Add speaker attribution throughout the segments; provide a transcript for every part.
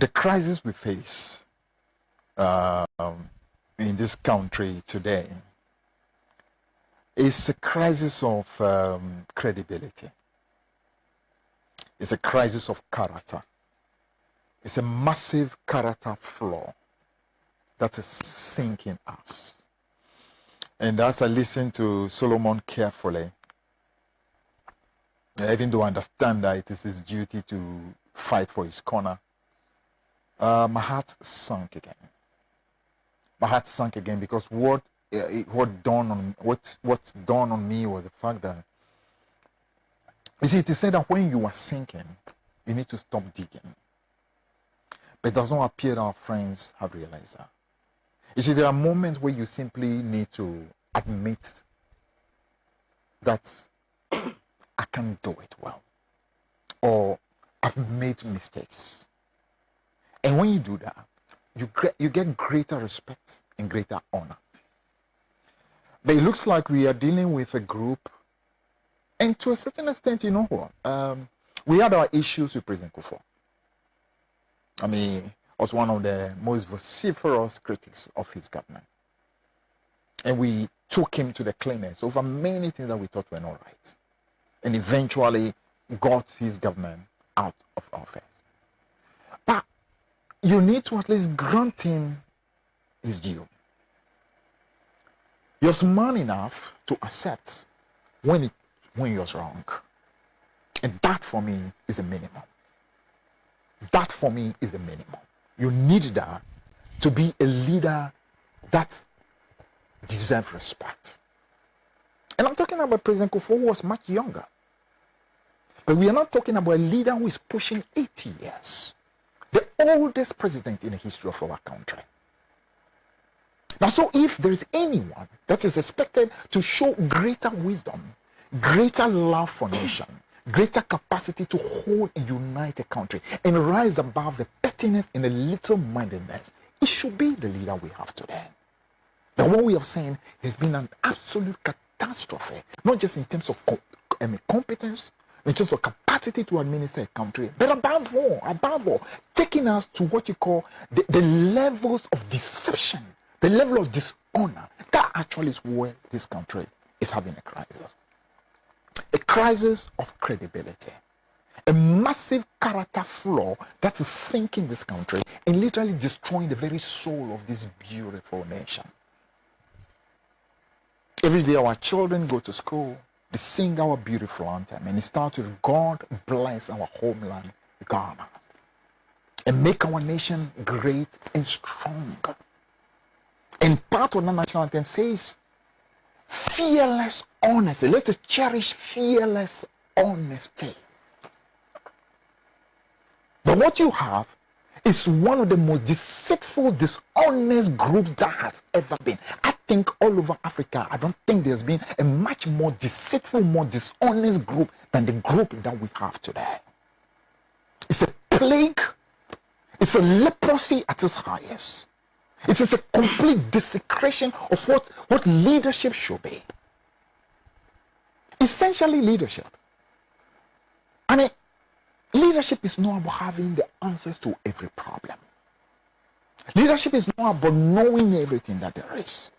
Speaker 1: The crisis we face in this country today is a crisis of credibility. It's a crisis of character. It's a massive character flaw that is sinking us. And as I listen to Solomon carefully, even though I understand that it is his duty to fight for his corner, my heart sank again. My heart sank again because what dawned on me was the fact that, you see, it is said that when you are sinking, you need to stop digging. But it does not appear that our friends have realized that. You see, there are moments where you simply need to admit that I can't do it well, or I've made mistakes. And when you do that, you get greater respect and greater honor. But it looks like we are dealing with a group, and to a certain extent, you know what? We had our issues with President Akufo. I mean, was one of the most vociferous critics of his government. And we took him to the cleaners over many things that we thought were not right. And eventually got his government out of office. But you need to at least grant him his due. He was man enough to accept when he was wrong. And that for me is a minimum. That for me is a minimum. You need that to be a leader that deserves respect. And I'm talking about President Akufo, who was much younger. But we are not talking about a leader who is pushing 80 years. The oldest president in the history of our country. Now, so if there is anyone that is expected to show greater wisdom, greater love for nation, greater capacity to hold and unite a country and rise above the pettiness and the little-mindedness, it should be the leader we have today. The one we have seen has been an absolute catastrophe, not just in terms of competence, in terms of capacity to administer a country, but above all, taking us to what you call the levels of deception, the level of dishonor. That actually is where this country is having a crisis. A crisis of credibility. A massive character flaw that is sinking this country and literally destroying the very soul of this beautiful nation. Every day our children go to school, they sing our beautiful anthem, and it starts with God bless our homeland, Ghana, and make our nation great and strong. And part of the national anthem says, fearless honesty. Let us cherish fearless honesty. But what you have is one of the most deceitful, dishonest groups that has ever been. I think all over Africa, I don't think there's been a much more deceitful, more dishonest group than the group that we have today. It's a plague. It's a leprosy at its highest. It is a complete desecration of what leadership should be. Essentially leadership. I mean, leadership is not about having the answers to every problem. Leadership is not about knowing everything that there is.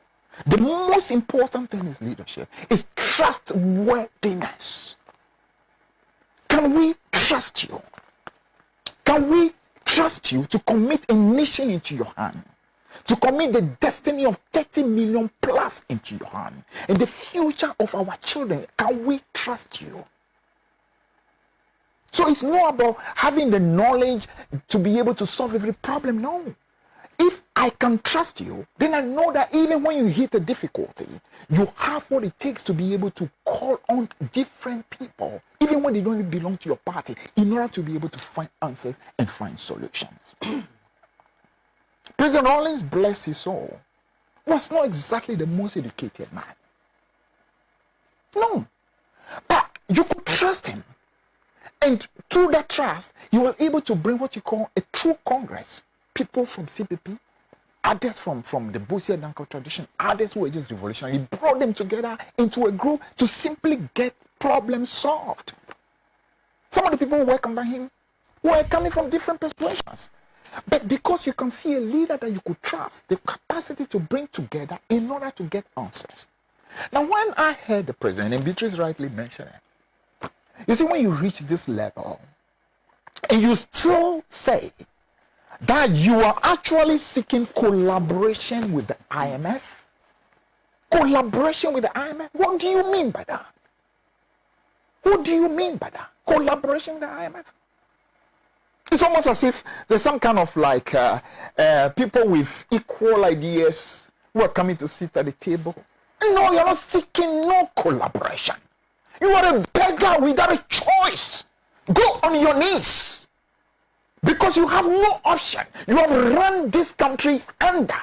Speaker 1: The most important thing is leadership, is trustworthiness. Can we trust you? Can we trust you to commit a nation into your hand? To commit the destiny of 30 million plus into your hand and the future of our children? Can we trust you? So it's not about having the knowledge to be able to solve every problem. No. If I can trust you, then I know that even when you hit a difficulty, you have what it takes to be able to call on different people, even when they don't belong to your party, in order to be able to find answers and find solutions. President Rawlings, bless his soul, was not exactly the most educated man. No. But you could trust him. And through that trust, he was able to bring what you call a true Congress. People from CPP, others from the Busia Danko tradition, others who were just revolutionary. He brought them together into a group to simply get problems solved. Some of the people who work under him were coming from different persuasions. But because you can see a leader that you could trust, the capacity to bring together in order to get answers. Now, when I heard the president, and Beatrice rightly mentioned it, you see, when you reach this level, and you still say that you are actually seeking collaboration with the IMF, collaboration with the IMF, what do you mean by that? What do you mean by that? Collaboration with the IMF? It's almost as if there's some kind of like people with equal ideas who are coming to sit at the table. No, you're not seeking no collaboration. You are a beggar without a choice. Go on your knees. Because you have no option. You have run this country under.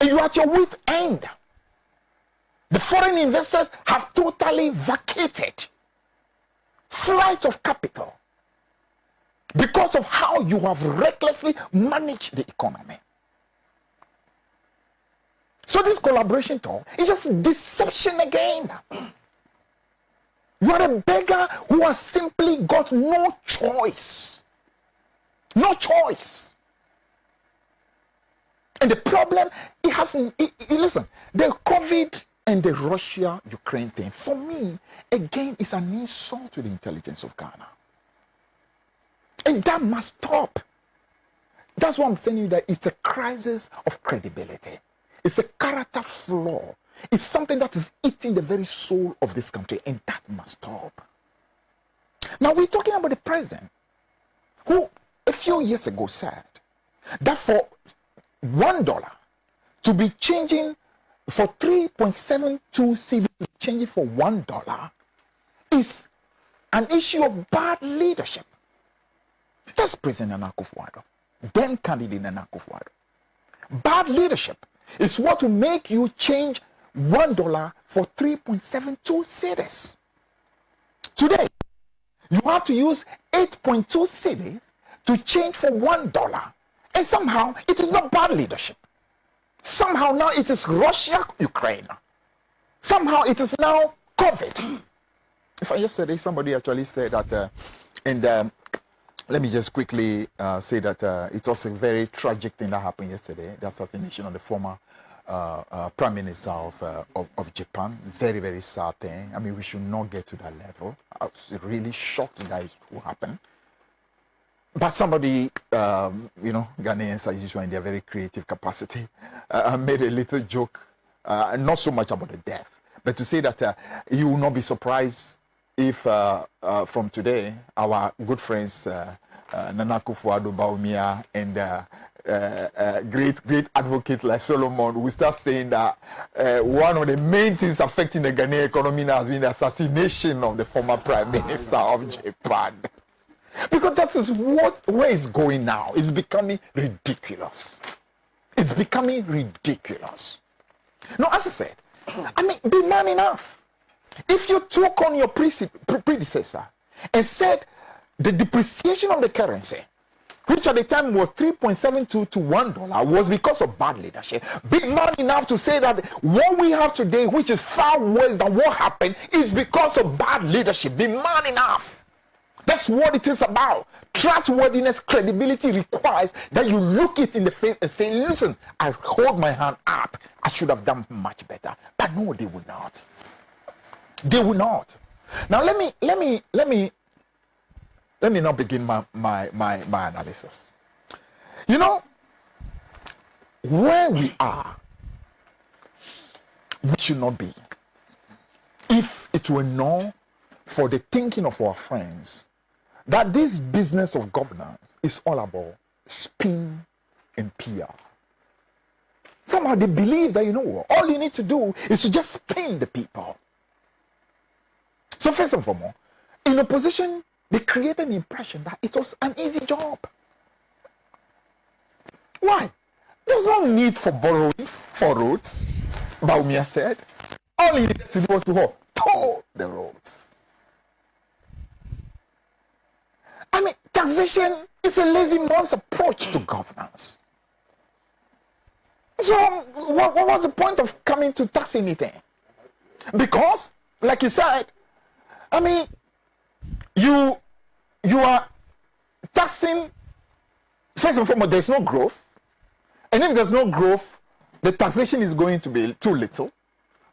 Speaker 1: And you are at your wit's end. The foreign investors have totally vacated. Flight of capital. Because of how you have recklessly managed the economy. So this collaboration talk is just deception again. You are a beggar who has simply got no choice. No choice. And the problem, listen, the COVID and the Russia-Ukraine thing, for me, again, is an insult to the intelligence of Ghana. And that must stop. That's why I'm saying you that it's a crisis of credibility. It's a character flaw. It's something that is eating the very soul of this country, and that must stop. Now, we're talking about the president who a few years ago said that for $1 to be changing for 3.72 cedis, changing for $1 is an issue of bad leadership. That's President Nana Akufo-Addo, then candidate Nana Akufo-Addo. Bad leadership is what will make you change $1 for 3.72 cedis. Today, you have to use 8.2 cedis to change for $1. And somehow, it is not bad leadership. Somehow now it is Russia, Ukraine. Somehow it is now COVID. Yesterday, somebody actually said that, let me just quickly say that it was a very tragic thing that happened yesterday, the assassination of the former Prime Minister of Japan. Very, very sad thing. I mean, we should not get to that level. I was really shocked that it would happen. But somebody, Ghanaians as usual in their very creative capacity, made a little joke, not so much about the death, but to say that you will not be surprised if from today, our good friends, Nana Akufo-Addo, Baumia, and great advocate like Solomon will start saying that one of the main things affecting the Ghanaian economy now has been the assassination of the former Prime Minister of Japan. Because that is where it's going now. It's becoming ridiculous. It's becoming ridiculous. No, as I said, I mean, be man enough. If you took on your predecessor and said the depreciation of the currency, which at the time was 3.72 to $1, was because of bad leadership, be man enough to say that what we have today, which is far worse than what happened, is because of bad leadership. Be man enough. That's what it is about. Trustworthiness, credibility requires that you look it in the face and say, listen, I hold my hand up. I should have done much better. But no, they would not. They will not. Now let me now begin my analysis. You know, where we are, we should not be. If it were not for the thinking of our friends that this business of governance is all about spin and PR. Somehow they believe that, you know what, all you need to do is to just spin the people. So first and foremost, in opposition, they created an impression that it was an easy job. Why? There's no need for borrowing for roads, Baumia said. All you needed to do was to tow the roads. I mean, taxation is a lazy man's approach to governance. So, what was the point of coming to tax anything? Because, like you said, I mean, you are taxing First and foremost, there's no growth. And if there's no growth, the taxation is going to be too little.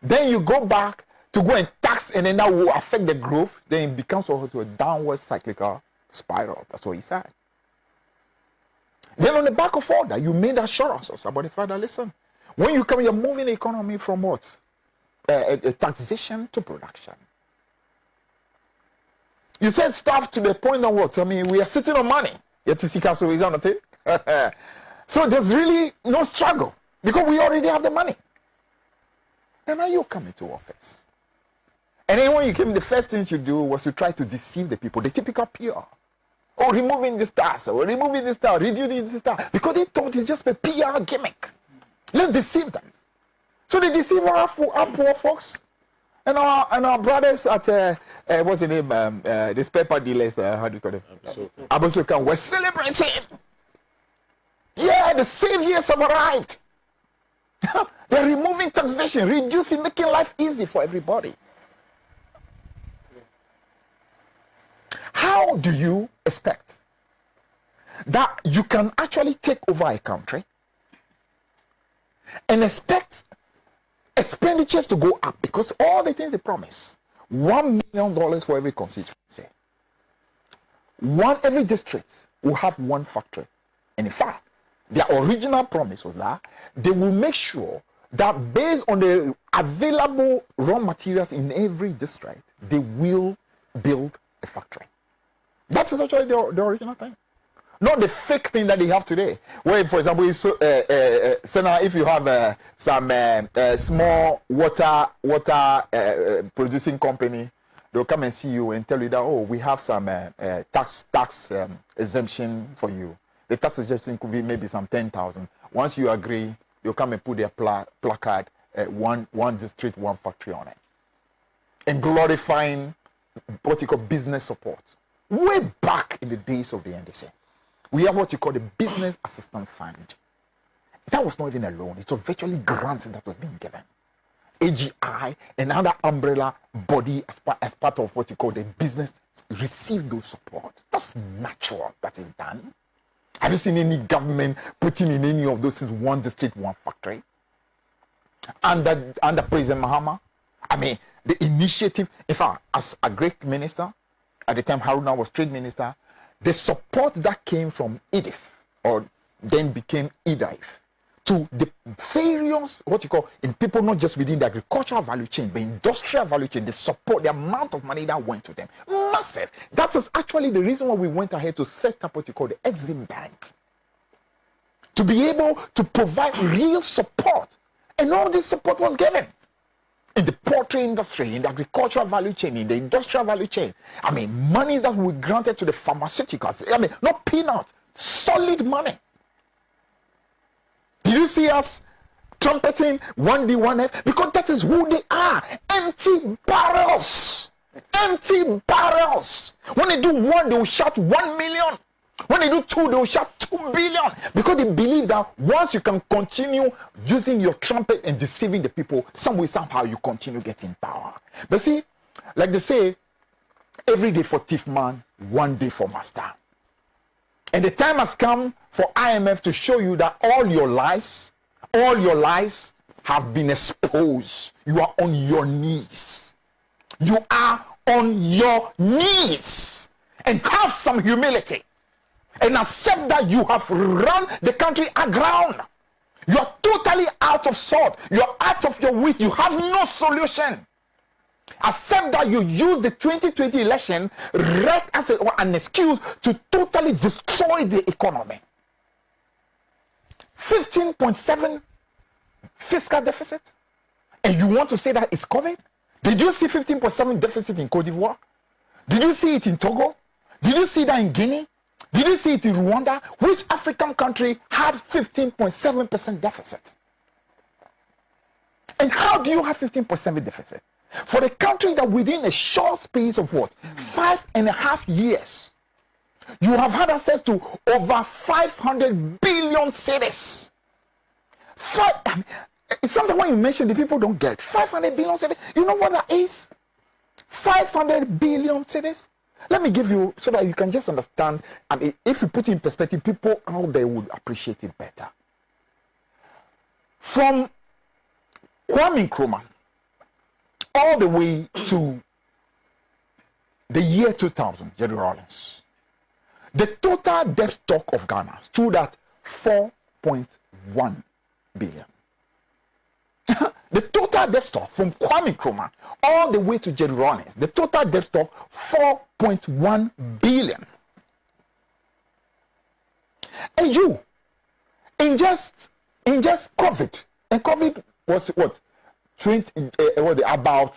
Speaker 1: Then you go back to go and tax, and then that will affect the growth. Then it becomes to a downward cyclical spiral. That's what he said. Then on the back of all that, you made assurances about the fact that, listen, when you come, you're moving the economy from what? Taxation to production. You said stuff to the point of what? I mean, we are sitting on money. So there's really no struggle because we already have the money. And now you come into office. And then when you came, the first thing you do was to try to deceive the people, the typical PR. Oh, removing this tax, or removing this tax, reducing this tax, because they thought it's just a PR gimmick. Let's deceive them. So they deceive our poor folks and our brothers at what's the name? The spare part dealers. How do you call them? Abusokan. We're celebrating. Yeah, the saviors have arrived. They're removing taxation, reducing, making life easy for everybody. How do you expect that you can actually take over a country and expect expenditures to go up? Because all the things they promise, $1 million for every constituency, every district will have one factory. And in fact, their original promise was that they will make sure that based on the available raw materials in every district, they will build a factory. That is actually the original thing. Not the fake thing that they have today. Where, for example, if you have some small water producing company, they'll come and see you and tell you that, oh, we have some tax exemption for you. The tax exemption could be maybe some 10,000. Once you agree, they'll come and put their placard, one district, one factory on it. And glorifying what you call business support. Way back in the days of the NDC, we have what you call the Business Assistance Fund. That was not even a loan. It was virtually grants that was being given. AGI, another umbrella body as part of what you call the business, received those support. That's natural. That is done. Have you seen any government putting in any of those things, one district, one factory? Under President Mahama? I mean, the initiative, in fact, as a great minister, at the time Haruna was trade minister, the support that came from Edith, or then became EDIF, to the various, what you call, in people not just within the agricultural value chain, but industrial value chain, the support, the amount of money that went to them, massive. That was actually the reason why we went ahead to set up what you call the Exim Bank, to be able to provide real support. And all this support was given. In the poultry industry, in the agricultural value chain, in the industrial value chain. I mean, money that we granted to the pharmaceuticals. I mean, not peanut, solid money. Did you see us trumpeting 1D, 1F? Because that is who they are. Empty barrels. Empty barrels. When they do one, they will shout 1 million. When they do two, they will shout 2 billion. Because they believe that once you can continue using your trumpet and deceiving the people, some way, somehow you continue getting power. But see, like they say, every day for thief man, one day for master. And the time has come for IMF to show you that all your lies have been exposed. You are on your knees. You are on your knees. And have some humility. And accept that you have run the country aground. You are totally out of sort. You are out of your wit. You have no solution. Accept that you use the 2020 election right as an excuse to totally destroy the economy. 15.7 fiscal deficit. And you want to say that it's COVID? Did you see 15.7 deficit in Cote d'Ivoire? Did you see it in Togo? Did you see that in Guinea? Did you see it in Rwanda? Which African country had 15.7% deficit? And how do you have 15.7 deficit? For the country that within a short space of what? 5.5 years, you have had access to over 500 billion cedis. It's something when you mention the people don't get. 500 billion cedis. You know what that is? 500 billion cedis. Let me give you, so that you can just understand. I mean, if you put it in perspective, people out there would appreciate it better. From Kwame Nkrumah all the way to the year 2000, Jerry Rawlings, the total debt stock of Ghana stood at 4.1 billion. The total debt stock from Kwame Nkrumah all the way to Jerry Rawlings, the total debt stock 4.1 billion. And you, in just COVID, and COVID was what 20 about.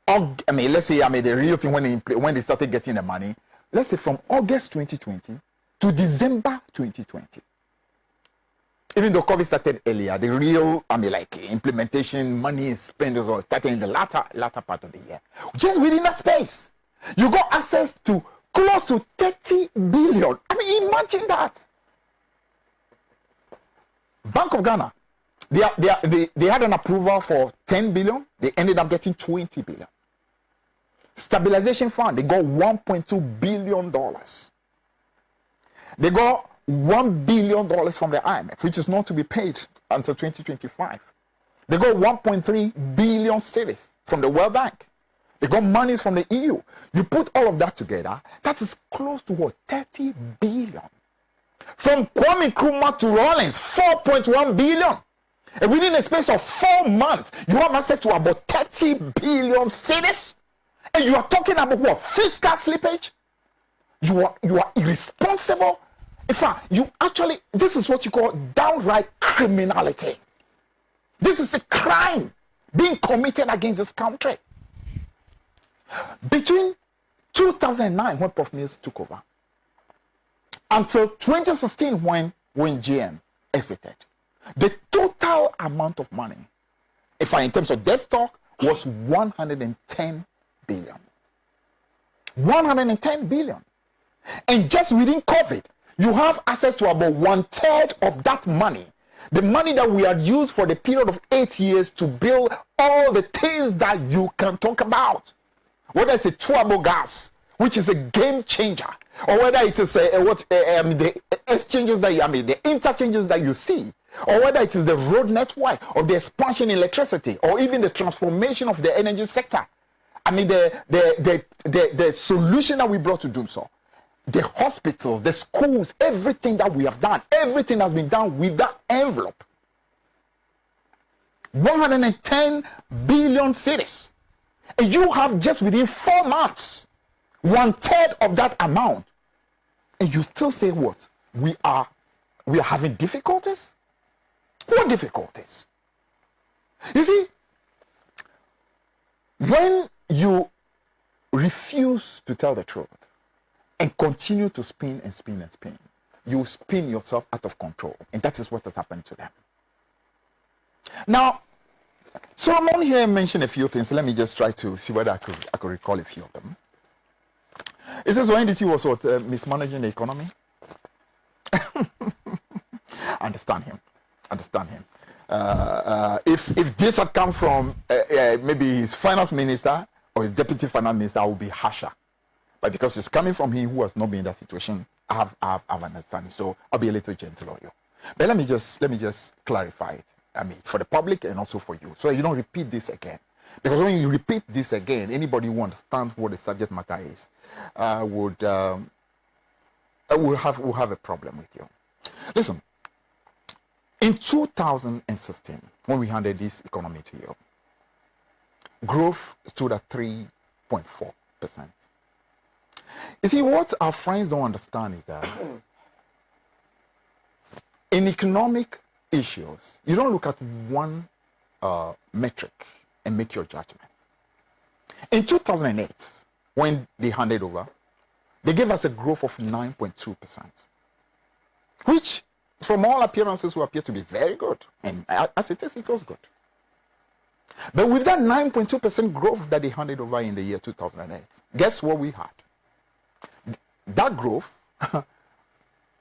Speaker 1: I mean, let's say the real thing when they started getting the money. Let's say from August 2020 to December 2020. Even though COVID started earlier, the real, implementation, money is spent started in the latter part of the year. Just within that space, you got access to close to 30 billion. I mean, imagine that. Bank of Ghana, they had an approval for 10 billion. They ended up getting 20 billion. Stabilization Fund, they got $1.2 billion. They got $1 billion from the IMF, which is not to be paid until 2025. They got 1.3 billion cedis from the World Bank. They got monies from the EU. You put all of that together, that is close to what? 30 billion. From Kwame Nkrumah to Rawlings, 4.1 billion. And within a space of 4 months, you have access to about 30 billion cedis. And you are talking about what? Fiscal slippage? You are irresponsible. In fact, this is what you call downright criminality. This is a crime being committed against this country. Between 2009, when Prof. Mills took over, until 2016, when GM exited, the total amount of money, in terms of debt stock, was 110 billion. 110 billion. And just within COVID, you have access to about 1/3 of that money. The money that we had used for the period of 8 years to build all the things that you can talk about. Whether it's a trouble gas, which is a game changer, or whether it is the exchanges the interchanges that you see, or whether it is the road network, or the expansion in electricity, or even the transformation of the energy sector. The solution that we brought to do so. The hospitals, the schools, everything that we have done, everything has been done with that envelope. 110 billion cedis. And you have just within 4 months, 1/3 of that amount. And you still say what? We are having difficulties? What difficulties? You see, when you refuse to tell the truth, and continue to spin and spin and spin, you spin yourself out of control. And that is what has happened to them. Now, Solomon here mentioned a few things. Let me just try to see whether I could recall a few of them. It says NDC was what? Mismanaging the economy? Understand him. If this had come from maybe his finance minister or his deputy finance minister, I would be harsher. But because it's coming from him who has not been in that situation, I have understanding. So I'll be a little gentle on you. But let me just clarify it. For the public and also for you, so you don't repeat this again. Because when you repeat this again, anybody who understands what the subject matter is will have a problem with you. Listen, in 2016, when we handed this economy to you, growth stood at 3.4%. You see, what our friends don't understand is that in economic issues, you don't look at one metric and make your judgment. In 2008, when they handed over, they gave us a growth of 9.2%, which, from all appearances, will appear to be very good. And as it is, it was good. But with that 9.2% growth that they handed over in the year 2008, guess what we had? That growth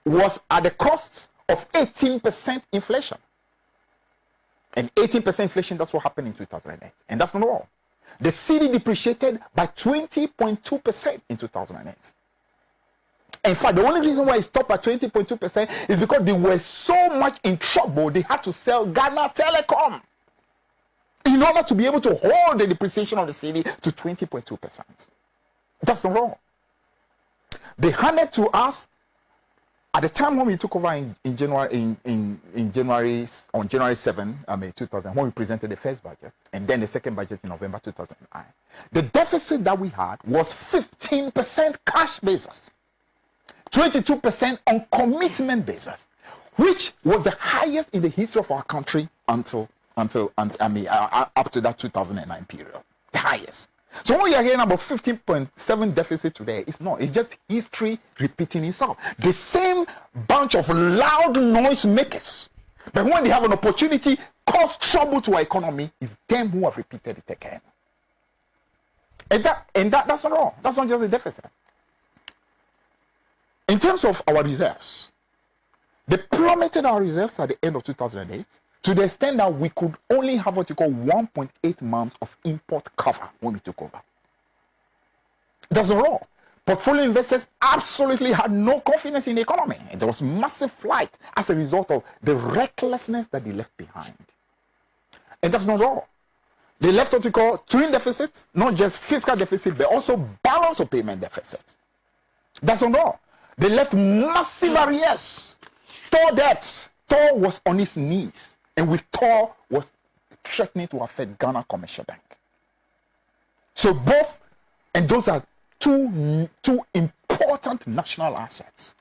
Speaker 1: was at the cost of 18% inflation. And 18% inflation, that's what happened in 2008. And that's not all. The cedi depreciated by 20.2% in 2008. In fact, the only reason why it stopped at 20.2% is because they were so much in trouble, they had to sell Ghana Telecom in order to be able to hold the depreciation of the cedi to 20.2%. That's not wrong. They handed to us at the time when we took over in January, on January 7, 2000, when we presented the first budget, and then the second budget in November 2009. The deficit that we had was 15% cash basis, 22% on commitment basis, which was the highest in the history of our country up to that 2009 period, the highest. So when you're hearing about 15.7 deficit today, it's not. It's just history repeating itself. The same bunch of loud noise makers, but when they have an opportunity, cause trouble to our economy, is them who have repeated it again. And that's not wrong. That's not just a deficit. In terms of our reserves, they plummeted our reserves at the end of 2008 to the extent that we could only have what you call 1.8 months of import cover when we took over. That's not wrong. Portfolio investors absolutely had no confidence in the economy, and there was massive flight as a result of the recklessness that they left behind. And that's not wrong. They left what you call twin deficits, not just fiscal deficit, but also balance of payment deficit. That's not wrong. They left massive arrears, tall debts. Tor was on his knees, and with Tor was threatening to affect Ghana Commercial Bank. So both, and those are two important national assets.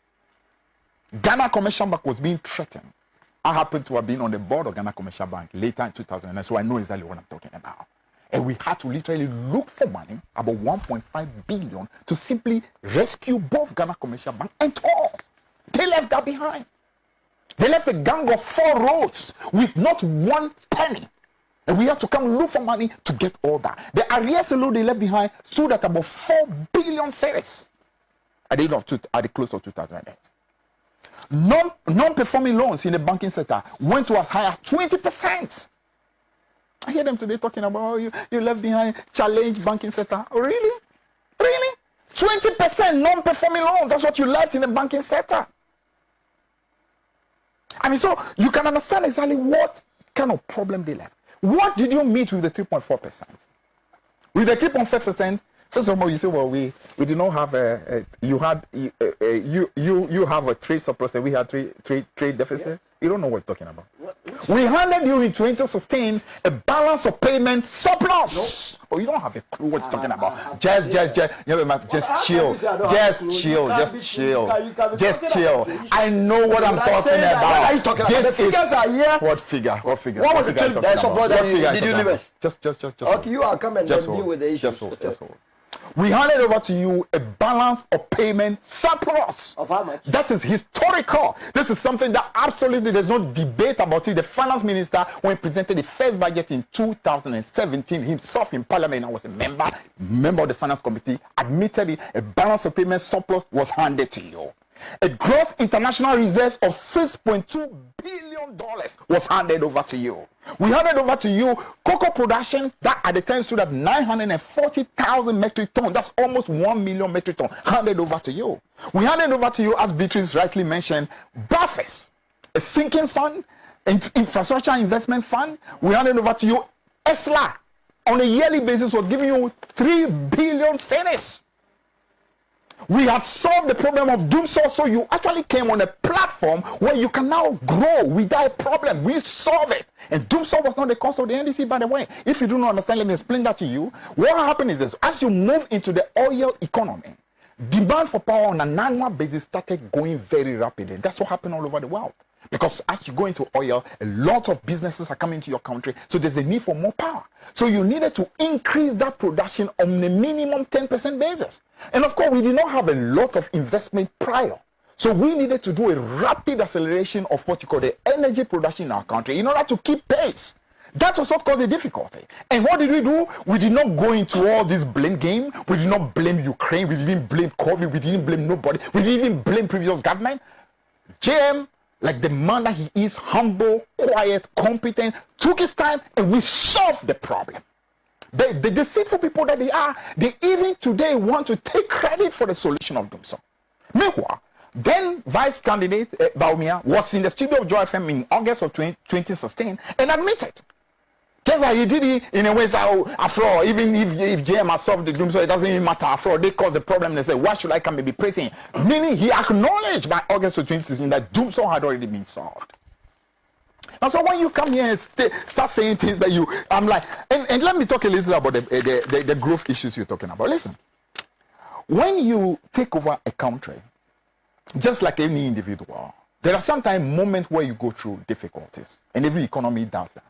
Speaker 1: Ghana Commercial Bank was being threatened. I happened to have been on the board of Ghana Commercial Bank later in 2009, so I know exactly what I'm talking about. And we had to literally look for money, about 1.5 billion, to simply rescue both Ghana Commercial Bank and Tor. They left that behind. They left a gang of 4 roads with not one penny. And we had to come look for money to get all that. The arrears alone they left behind stood at about 4 billion cedis at the close of 2008. Non-performing loans in the banking sector went to as high as 20%. I hear them today talking about you left behind challenge banking sector. Oh, really? Really? 20% non-performing loans. That's what you left in the banking sector. I mean, so you can understand exactly what kind of problem they left. What did you meet with the 3.4%? With the 3.5%, first of all, you say, well, we did not have you have a trade surplus and we had trade deficit. Yeah. You don't know what you're talking about. What? We handed you in 2016 a balance of payment surplus. Nope. Oh, you don't have a clue what you're talking about. Just chill. Just chill. I know what I'm talking about.
Speaker 2: What are you talking about? The figures are here.
Speaker 1: What figure? What was the
Speaker 2: trade surplus did you leave us?
Speaker 1: Just.
Speaker 2: Okay, you are coming and deal with the issues.
Speaker 1: Just hold. We handed over to you a balance of payment surplus.
Speaker 2: Of how much?
Speaker 1: That is historical. This is something that absolutely there's no debate about it. The finance minister, when he presented the first budget in 2017, himself in parliament, I was a member of the finance committee, admitted it, a balance of payment surplus was handed to you. A gross international reserve of $6.2 billion was handed over to you. We handed over to you cocoa production that at the time stood at 940,000 metric tons. That's almost 1 million metric tons handed over to you. We handed over to you, as Beatrice rightly mentioned, BAFES, a sinking fund, infrastructure investment fund. We handed over to you ESLA. On a yearly basis was giving you 3 billion cedis. We had solved the problem of doomsday, so you actually came on a platform where you can now grow without a problem. We solved it. And doomsday was not the cost of the NDC, by the way. If you do not understand, let me explain that to you. What happened is this: as you move into the oil economy, demand for power on an annual basis started going very rapidly. That's what happened all over the world. Because as you go into oil, a lot of businesses are coming to your country, so there's a need for more power. So you needed to increase that production on a minimum 10% basis. And of course, we did not have a lot of investment prior. So we needed to do a rapid acceleration of what you call the energy production in our country in order to keep pace. That was what caused the difficulty. And what did we do? We did not go into all this blame game. We did not blame Ukraine. We didn't blame COVID. We didn't blame nobody. We didn't even blame previous government. JM, like the man that he is, humble, quiet, competent, took his time, and we solved the problem. The deceitful people that they are, they even today want to take credit for the solution of Dumsor. Meanwhile, then vice candidate Baumia was in the studio of Joy FM in August of 2016 and admitted, just like he did it in a way that, oh, after all, even if JM has solved the Dumsor, it doesn't even matter. After all, they caused the problem. They said, why should I come and be praising him? Meaning he acknowledged by August of 2016 that Dumsor had already been solved. And so when you come here and start saying things that I'm like, and let me talk a little about the growth issues you're talking about. Listen, when you take over a country, just like any individual, there are sometimes moments where you go through difficulties, and every economy does that.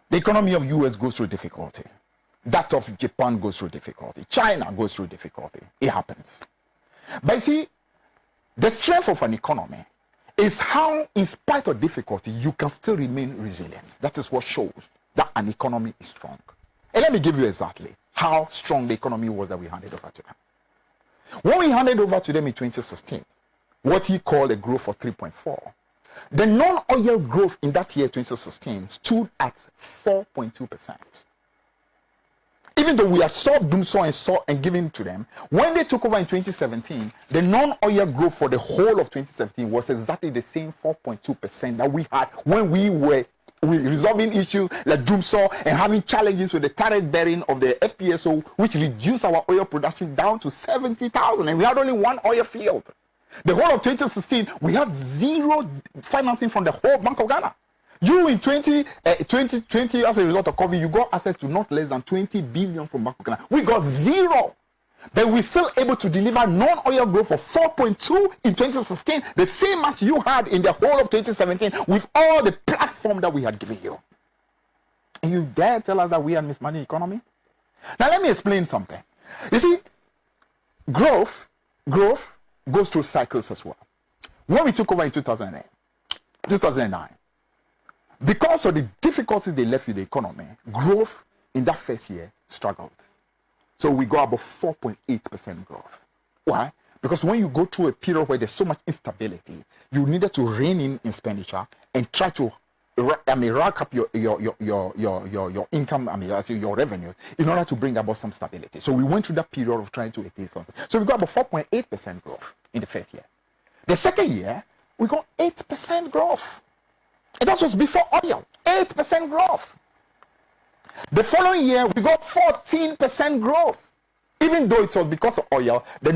Speaker 1: The economy of US goes through difficulty. That of Japan goes through difficulty. China goes through difficulty. It happens. But you see, the strength of an economy is how, in spite of difficulty, you can still remain resilient. That is what shows that an economy is strong. And let me give you exactly how strong the economy was that we handed over to them. When we handed over to them in 2016, what he called a growth of 3.4, the non-oil growth in that year, 2016, stood at 4.2%. Even though we had solved Dumsor and given to them, when they took over in 2017, the non-oil growth for the whole of 2017 was exactly the same 4.2% that we had when we were resolving issues like Dumsor and having challenges with the tariff bearing of the FPSO, which reduced our oil production down to 70,000, and we had only one oil field. The whole of 2016, we had zero financing from the whole Bank of Ghana. You in 2020, as a result of COVID, you got access to not less than 20 billion from Bank of Ghana. We got zero. But we're still able to deliver non-oil growth of 4.2 in 2016, the same as you had in the whole of 2017 with all the platform that we had given you. And you dare tell us that we are mismanaging the economy? Now let me explain something. You see, growth goes through cycles as well. When we took over in 2009, because of the difficulties they left with the economy, growth in that first year struggled. So we got about 4.8% growth. Why? Because when you go through a period where there's so much instability, you needed to rein in expenditure and try to rack up your income, your revenue, in order to bring about some stability. So we went through that period of trying to attain something. So we got about 4.8% growth in the first year. The second year, we got 8% growth. And that was before oil. 8% growth. The following year, we got 14% growth. Even though it was because of oil, the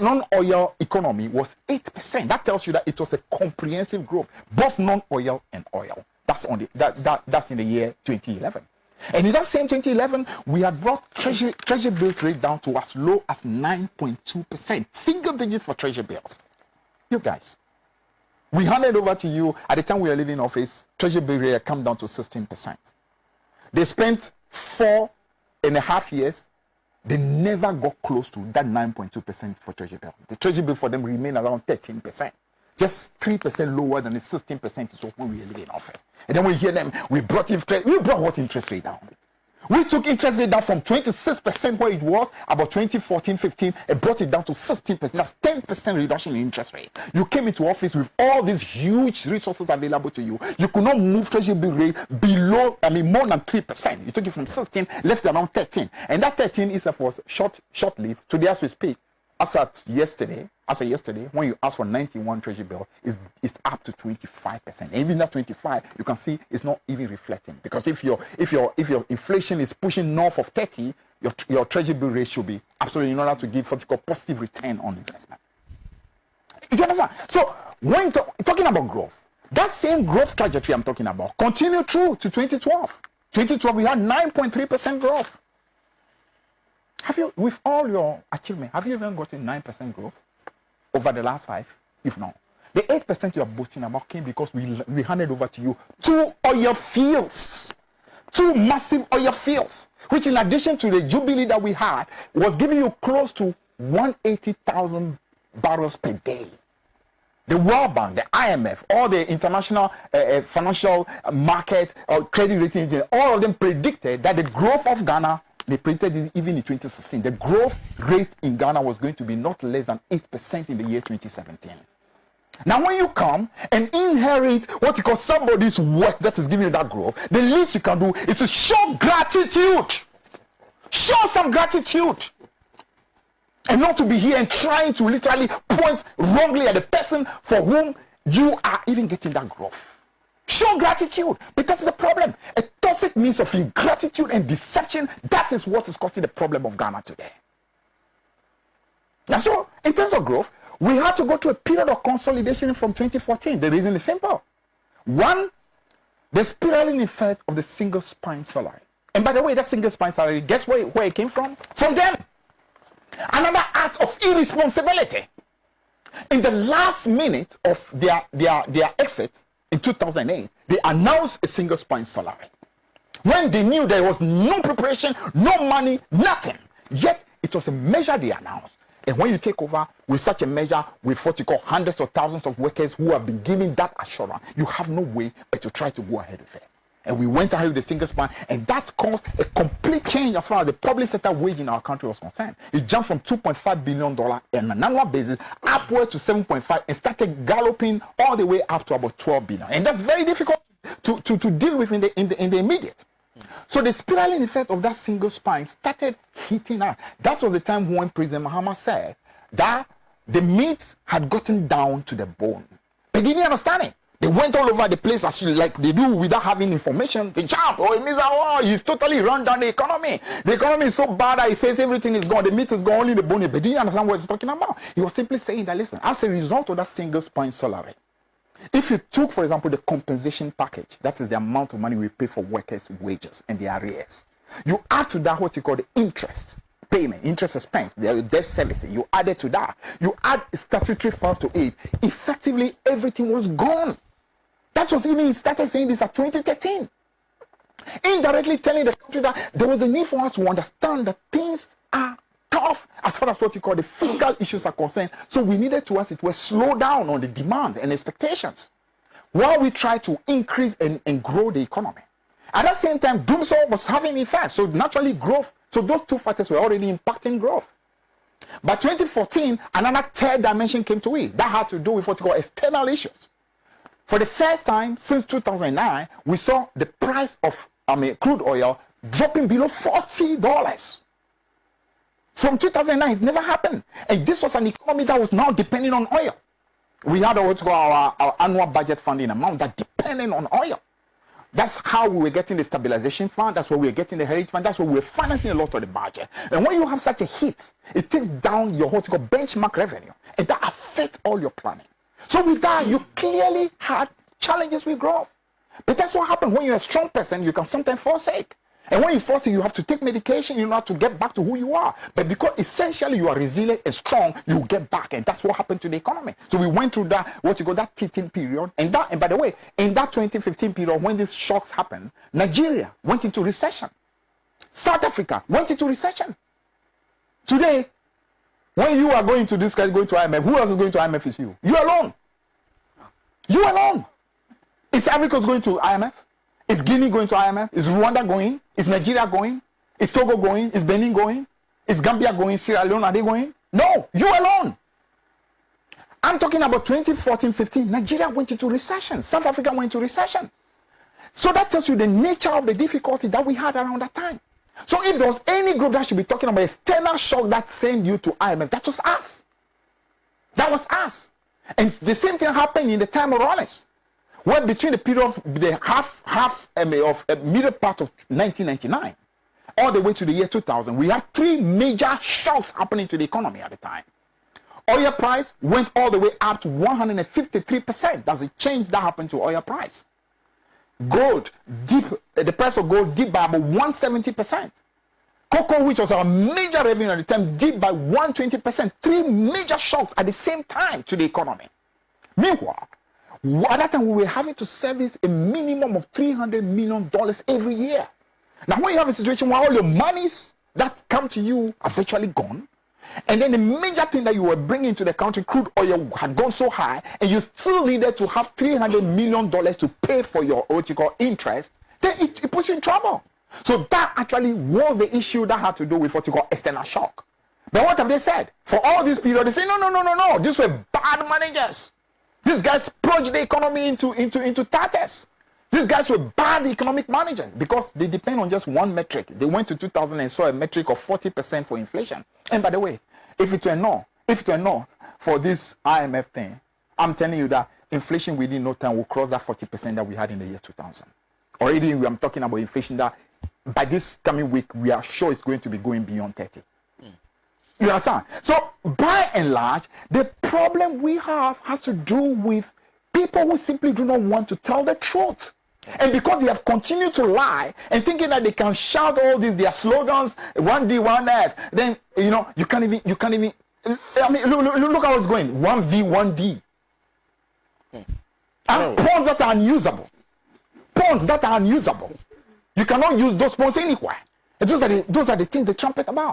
Speaker 1: non-oil economy was 8%. That tells you that it was a comprehensive growth, both non-oil and oil. That's that's in the year 2011. And in that same 2011, we had brought treasury bills rate down to as low as 9.2%, single digit for treasury bills. You guys, we handed over to you at the time we were leaving office. Treasury bill rate had come down to 16%. They spent 4.5 years. They never got close to that 9.2% for treasury bill. The treasury bill for them remained around 13%. Just 3% lower than the 16% is when we were living in office. And then we hear them, we brought what interest rate down? We took interest rate down from 26% where it was about 2014-15 and brought it down to 16%. That's 10% reduction in interest rate. You came into office with all these huge resources available to you. You could not move treasury bill rate below, more than 3%. You took it from 16, left around 13. And that 13 is for short-lived. Today as we speak, as of yesterday, when you ask for 91 treasury bill, it's up to 25%. And even that 25, you can see it's not even reflecting. Because if your inflation is pushing north of 30, your treasury bill rate should be absolutely in order to give what you call positive return on investment. You understand? So when talking about growth, that same growth trajectory I'm talking about continued through to 2012. 2012 we had 9.3% growth. Have you, with all your achievement, have you even gotten 9% growth over the last 5? If not, the 8% you are boasting about came because we handed over to you 2 oil fields, 2 massive oil fields, which in addition to the jubilee that we had, was giving you close to 180,000 barrels per day. The World Bank, the IMF, all the international financial market credit rating, all of them predicted that the growth of Ghana, they predicted it even in 2016. The growth rate in Ghana was going to be not less than 8% in the year 2017. Now, when you come and inherit what you call somebody's work that is giving you that growth, the least you can do is to show gratitude. Show some gratitude. And not to be here and trying to literally point wrongly at the person for whom you are even getting that growth. Show gratitude. But that's the problem. A toxic means of ingratitude and deception, that is what is causing the problem of Ghana today. Now, so, in terms of growth, we had to go through a period of consolidation from 2014. The reason is simple. One, the spiraling effect of the single spine salary. And by the way, that single spine salary, guess where it came from? From them. Another act of irresponsibility. In the last minute of their exit in 2008, they announced a single spine salary. When they knew there was no preparation, no money, nothing. Yet, it was a measure they announced. And when you take over with such a measure, with what you call hundreds of thousands of workers who have been given that assurance, you have no way but to try to go ahead with it. And we went ahead with the single spine, and that caused a complete change as far as the public sector wage in our country was concerned. It jumped from $2.5 billion on an annual basis upward to 7.5 and started galloping all the way up to about 12 billion. And that's very difficult to deal with in the immediate. So the spiraling effect of that single spine started hitting us. That was the time when President Mahama said that the meat had gotten down to the bone. They didn't understand it. They went all over the place as like they do without having information. They jump. Oh, it means he's totally run down the economy. The economy is so bad that he says everything is gone. The meat is gone, only the bone. But didn't understand what he's talking about. He was simply saying that, listen, as a result of that single spine salary, if you took, for example, the compensation package, that is the amount of money we pay for workers' wages and their arrears. You add to that what you call the interest payment, interest expense, the debt service. You add it to that. You add statutory funds to it. Effectively, everything was gone. That was even, he started saying this at 2013. Indirectly telling the country that there was a need for us to understand that things are tough as far as what you call the fiscal issues are concerned. So we needed to, as it were, slow down on the demand and expectations while we try to increase and grow the economy. At that same time, doomsday was having effect. So naturally growth, so those two factors were already impacting growth. By 2014, another third dimension came to it. That had to do with what you call external issues. For the first time since 2009, we saw the price of crude oil dropping below $40. From 2009, it's never happened. And this was an economy that was now depending on oil. We had what we call our annual budget funding amount that depended on oil. That's how we were getting the stabilization fund. That's where we were getting the heritage fund. That's where we were financing a lot of the budget. And when you have such a hit, it takes down your what you call benchmark revenue. And that affects all your planning. So with that, you clearly had challenges with growth. But that's what happens when you're a strong person. You can sometimes forsake. And when you forsake, you have to take medication in order to get back to who you are. But because essentially you are resilient and strong, you get back. And that's what happened to the economy. So we went through that, what you call that teething period. And by the way, in that 2015 period, when these shocks happened, Nigeria went into recession. South Africa went into recession. Today, when you are going to this guy, going to IMF, who else is going to IMF is you? You alone. You alone. Is Africa going to IMF? Is Guinea going to IMF? Is Rwanda going? Is Nigeria going? Is Togo going? Is Benin going? Is Gambia going? Sierra Leone, are they going? No, you alone. I'm talking about 2014-15. Nigeria went into recession. South Africa went into recession. So that tells you the nature of the difficulty that we had around that time. So if there was any group that should be talking about external shock that sent you to IMF, that was us. That was us. And the same thing happened in the time of Rollins. When between the period of the middle part of 1999 all the way to the year 2000, we had three major shocks happening to the economy at the time. Oil price went all the way up to 153%. That's a change that happened to oil price. Gold, the price of gold dipped by about 170%. Cocoa, which was our major revenue at the time, dipped by 120%. Three major shocks at the same time to the economy. Meanwhile, at that time, we were having to service a minimum of $300 million every year. Now, when you have a situation where all your monies that come to you are virtually gone, and then the major thing that you were bringing to the country, crude oil, had gone so high, and you still needed to have $300 million to pay for your what you call interest, then it puts you in trouble. So that actually was the issue that had to do with what you call external shock. But what have they said? For all this period, they say, no. These were bad managers. These guys plunged the economy into tatters. These guys were bad economic managers because they depend on just one metric. They went to 2000 and saw a metric of 40% for inflation. And by the way, if it were not for this IMF thing, I'm telling you that inflation within no time will cross that 40% that we had in the year 2000. Already, I'm talking about inflation that by this coming week, we are sure it's going to be going beyond 30. You understand? So, by and large, the problem we have has to do with people who simply do not want to tell the truth. And because they have continued to lie and thinking that they can shout all these their slogans, 1D, 1F, then you can't even. I mean, look how it's going. 1V, 1D. And pawns that are unusable. Pawns that are unusable. You cannot use those pawns anywhere. And those are the things they trumpet about.